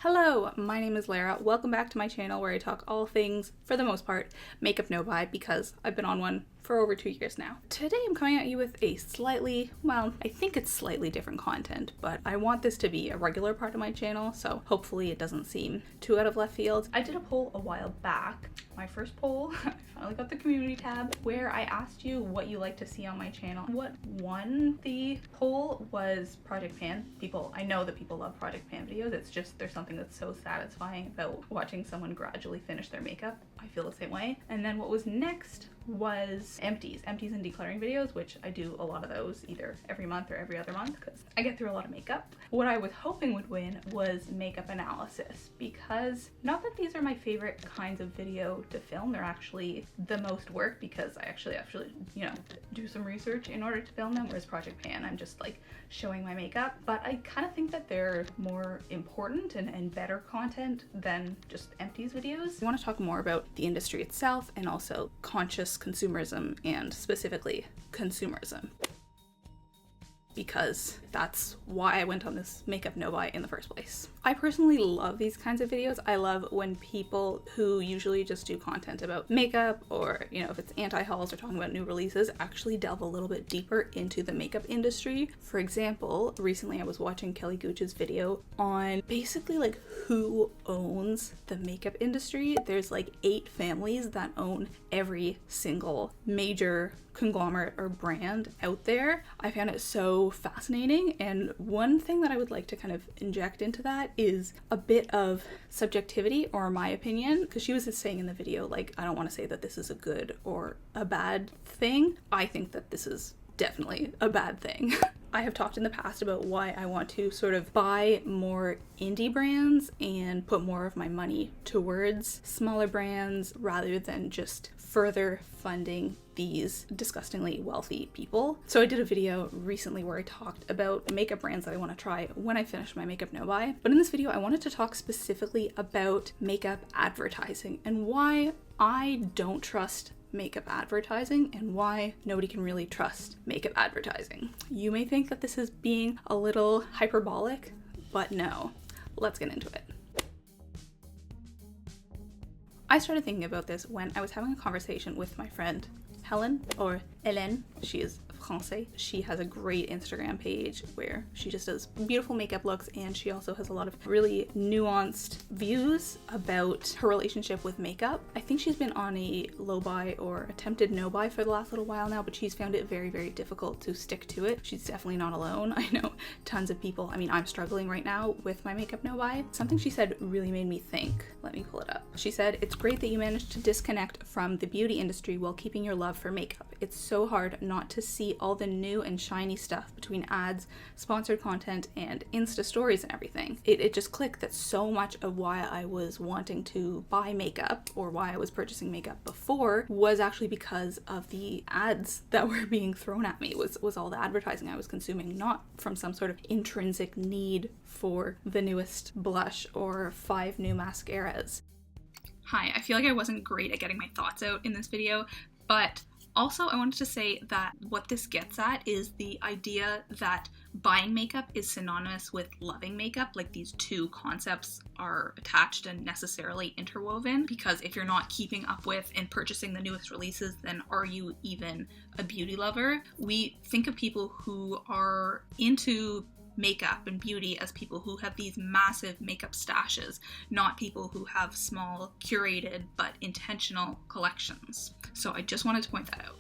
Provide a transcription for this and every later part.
Hello, my name is Lara. Welcome back to my channel where I talk all things, for the most part, makeup no buy because I've been on one for over 2 years now. Today I'm coming at you with a I think it's slightly different content, but I want this to be a regular part of my channel, so hopefully it doesn't seem too out of left field. I did a poll a while back. My first poll, I finally got the community tab, where I asked you what you like to see on my channel. What won the poll was Project Pan. I know that people love Project Pan videos. It's just, there's something that's so satisfying about watching someone gradually finish their makeup. I feel the same way. And then what was next was empties and decluttering videos, which I do a lot of those either every month or every other month because I get through a lot of makeup. What I was hoping would win was makeup analysis, because not that these are my favorite kinds of video to film, they're actually the most work because I actually do some research in order to film them, whereas Project Pan I'm just like showing my makeup. But I kind of think that they're more important and better content than just empties videos. I want to talk more about the industry itself and also conscious consumerism, and specifically consumerism, because that's why I went on this makeup no buy in the first place. I personally love these kinds of videos. I love when people who usually just do content about makeup, or if it's anti-hauls or talking about new releases, actually delve a little bit deeper into the makeup industry. For example, recently I was watching Kelly Gooch's video on basically like who owns the makeup industry. There's like 8 families that own every single major conglomerate or brand out there. I found it so fascinating, and one thing that I would like to kind of inject into that is a bit of subjectivity, or my opinion, because she was just saying in the video, like, I don't want to say that this is a good or a bad thing. I think that this is definitely a bad thing. I have talked in the past about why I want to sort of buy more indie brands and put more of my money towards smaller brands rather than just further funding these disgustingly wealthy people. So I did a video recently where I talked about makeup brands that I want to try when I finish my makeup no buy. But in this video, I wanted to talk specifically about makeup advertising and why I don't trust makeup advertising and why nobody can really trust makeup advertising. You may think that this is being a little hyperbolic, but no. Let's get into it. I started thinking about this when I was having a conversation with my friend Helen, or Hélène. She is Francais. She has a great Instagram page where she just does beautiful makeup looks, and she also has a lot of really nuanced views about her relationship with makeup. I think she's been on a low buy or attempted no buy for the last little while now, but she's found it very, very difficult to stick to it. She's definitely not alone. I know tons of people. I mean, I'm struggling right now with my makeup no buy. Something she said really made me think. Let me pull it up. She said, "It's great that you managed to disconnect from the beauty industry while keeping your love for makeup. It's so hard not to see all the new and shiny stuff between ads, sponsored content, and Insta stories and everything. It just clicked that so much of why I was wanting to buy makeup, or why I was purchasing makeup before, was actually because of the ads that were being thrown at me, was all the advertising I was consuming, not from some sort of intrinsic need for the newest blush or 5 new mascaras." Hi, I feel like I wasn't great at getting my thoughts out in this video, but also, I wanted to say that what this gets at is the idea that buying makeup is synonymous with loving makeup. Like, these two concepts are attached and necessarily interwoven, because if you're not keeping up with and purchasing the newest releases, then are you even a beauty lover? We think of people who are into makeup and beauty as people who have these massive makeup stashes, not people who have small, curated, but intentional collections. So I just wanted to point that out.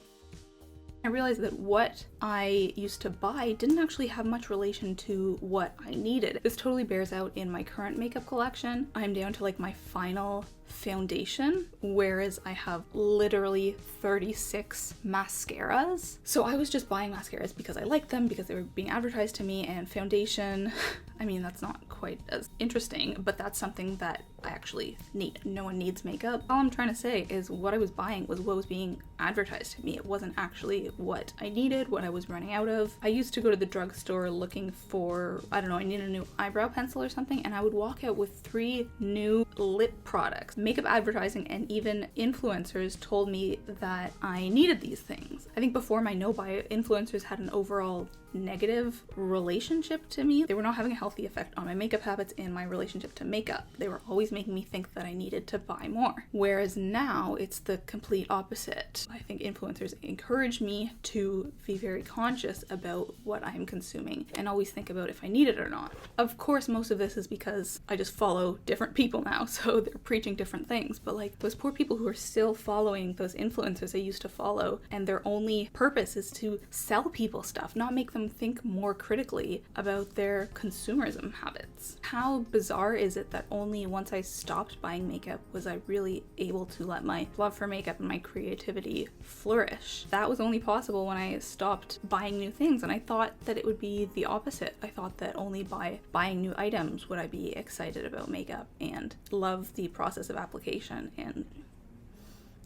I realized that what I used to buy didn't actually have much relation to what I needed. This totally bears out in my current makeup collection. I'm down to like my final foundation, whereas I have literally 36 mascaras. So I was just buying mascaras because I liked them, because they were being advertised to me, and foundation, I mean, that's not quite as interesting, but that's something that I actually need. No one needs makeup. All I'm trying to say is what I was buying was what was being advertised to me. It wasn't actually what I needed, what I was running out of. I used to go to the drugstore looking for, I don't know, I need a new eyebrow pencil or something, and I would walk out with 3 new lip products. Makeup advertising and even influencers told me that I needed these things. I think before my no-buy, influencers had an overall negative relationship to me. They were not having a healthy effect on my makeup habits and my relationship to makeup. They were always making me think that I needed to buy more. Whereas now it's the complete opposite. I think influencers encourage me to be very conscious about what I'm consuming and always think about if I need it or not. Of course, most of this is because I just follow different people now, so they're preaching different things. But like those poor people who are still following those influencers I used to follow, and their only purpose is to sell people stuff, not make them think more critically about their consumerism habits. How bizarre is it that only once I stopped buying makeup was I really able to let my love for makeup and my creativity flourish? That was only possible when I stopped buying new things, and I thought that it would be the opposite. I thought that only by buying new items would I be excited about makeup and love the process of application, and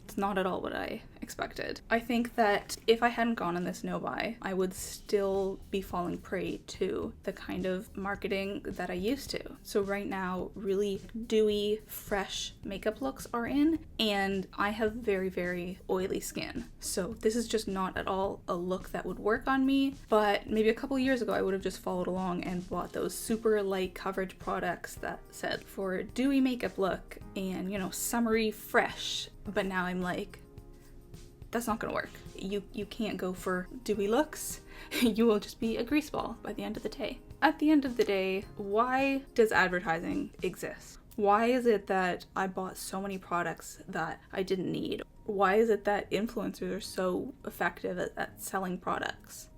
it's not at all what I expected. I think that if I hadn't gone on this no-buy, I would still be falling prey to the kind of marketing that I used to. So right now, really dewy, fresh makeup looks are in, and I have very, very oily skin. So this is just not at all a look that would work on me, but maybe a couple years ago, I would have just followed along and bought those super light coverage products that said for a dewy makeup look and, you know, summery fresh. But now I'm like, that's not gonna work. You can't go for dewy looks. You will just be a grease ball by the end of the day. At the end of the day, why does advertising exist? Why is it that I bought so many products that I didn't need? Why is it that influencers are so effective at selling products?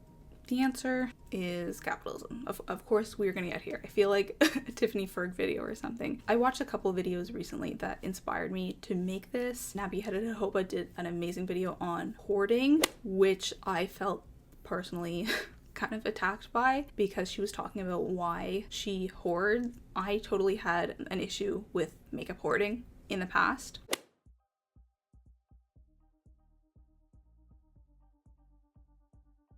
The answer is capitalism. Of course we're gonna get here. I feel like a Tiffany Ferg video or something. I watched a couple of videos recently that inspired me to make this. Nappy Headed Hoba did an amazing video on hoarding, which I felt personally kind of attacked by because she was talking about why she hoards. I totally had an issue with makeup hoarding in the past.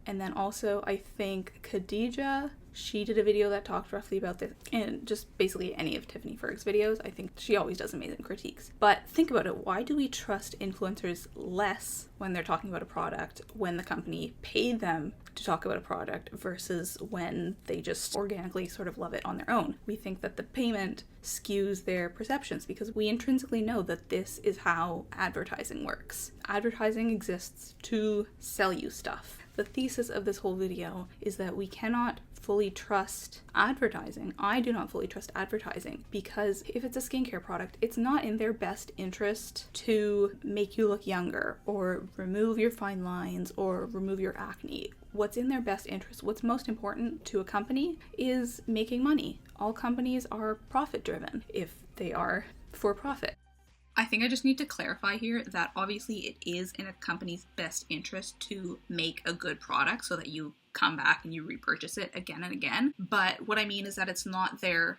And then also, I think Khadija, she did a video that talked roughly about this, and just basically any of Tiffany Ferg's videos. I think she always does amazing critiques. But think about it, why do we trust influencers less when they're talking about a product, when the company paid them to talk about a product, versus when they just organically sort of love it on their own? We think that the payment skews their perceptions because we intrinsically know that this is how advertising works. Advertising exists to sell you stuff. The thesis of this whole video is that we cannot fully trust advertising. I do not fully trust advertising because if it's a skincare product, it's not in their best interest to make you look younger or remove your fine lines or remove your acne. What's in their best interest, what's most important to a company is making money. All companies are profit driven if they are for profit. I think I just need to clarify here that obviously it is in a company's best interest to make a good product so that you come back and you repurchase it again and again. But what I mean is that it's not their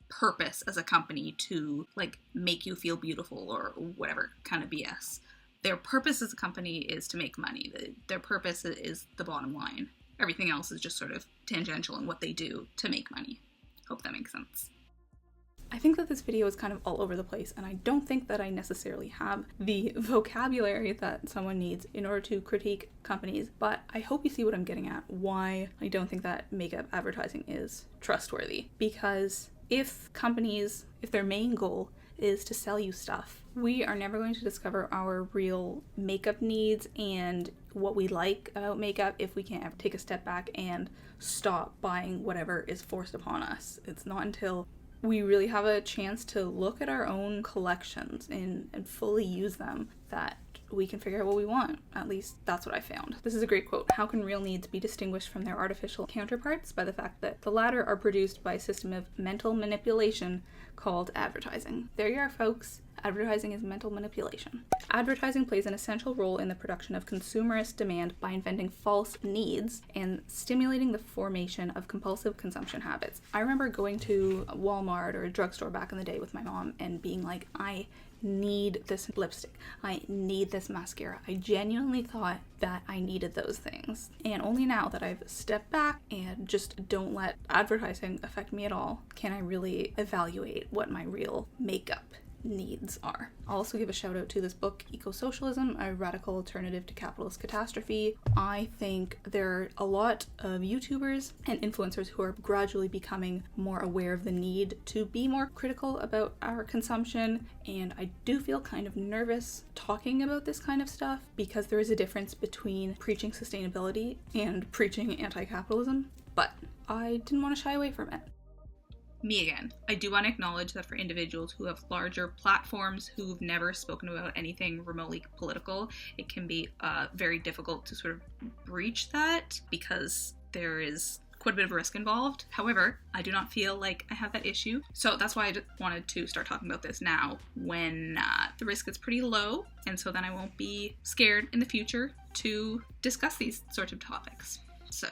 purpose as a company to like make you feel beautiful or whatever kind of BS. Their purpose as a company is to make money. Their purpose is the bottom line. Everything else is just sort of tangential in what they do to make money. Hope that makes sense. I think that this video is kind of all over the place, and I don't think that I necessarily have the vocabulary that someone needs in order to critique companies, but I hope you see what I'm getting at, why I don't think that makeup advertising is trustworthy. Because if their main goal is to sell you stuff, we are never going to discover our real makeup needs and what we like about makeup if we can't ever take a step back and stop buying whatever is forced upon us. It's not until we really have a chance to look at our own collections and fully use them that we can figure out what we want. At least that's what I found. This is a great quote. How can real needs be distinguished from their artificial counterparts? By the fact that the latter are produced by a system of mental manipulation called advertising. There you are, folks. Advertising is mental manipulation. Advertising plays an essential role in the production of consumerist demand by inventing false needs and stimulating the formation of compulsive consumption habits. I remember going to Walmart or a drugstore back in the day with my mom and being like, I need this lipstick. I need this mascara. I genuinely thought that I needed those things. And only now that I've stepped back and just don't let advertising affect me at all, can I really evaluate what my real makeup needs are. I'll also give a shout out to this book, Eco-Socialism, a radical alternative to capitalist catastrophe. I think there are a lot of YouTubers and influencers who are gradually becoming more aware of the need to be more critical about our consumption, and I do feel kind of nervous talking about this kind of stuff because there is a difference between preaching sustainability and preaching anti-capitalism, but I didn't want to shy away from it. Me again. I do want to acknowledge that for individuals who have larger platforms who've never spoken about anything remotely political, it can be very difficult to sort of breach that because there is quite a bit of risk involved. However, I do not feel like I have that issue. So that's why I just wanted to start talking about this now when the risk is pretty low. And so then I won't be scared in the future to discuss these sorts of topics. So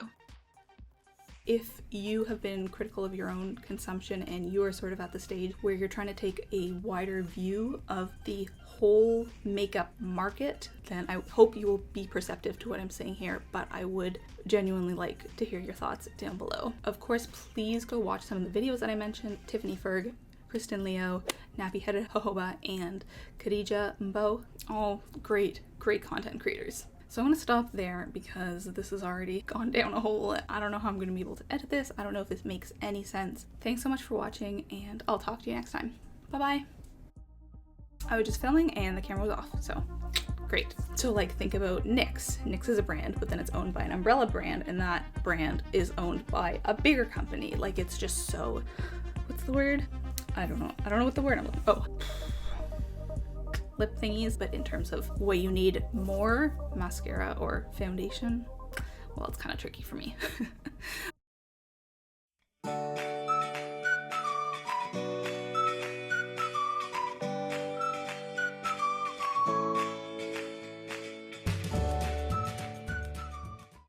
if you have been critical of your own consumption and you are sort of at the stage where you're trying to take a wider view of the whole makeup market, then I hope you will be perceptive to what I'm saying here, but I would genuinely like to hear your thoughts down below. Of course, please go watch some of the videos that I mentioned. Tiffany Ferg, Kristen Leo, Nappy-Headed Jojoba, and Khadija Mbo. All great content creators. So I'm going to stop there because this has already gone down a hole. I don't know how I'm going to be able to edit this. I don't know if this makes any sense. Thanks so much for watching, and I'll talk to you next time. Bye-bye. I was just filming and the camera was off, so great. So like think about NYX. NYX is a brand, but then it's owned by an umbrella brand, and that brand is owned by a bigger company. Like it's just so, what's the word? I don't know what the word I'm looking, oh. Lip thingies, but in terms of what you need more, mascara or foundation, well, it's kind of tricky for me.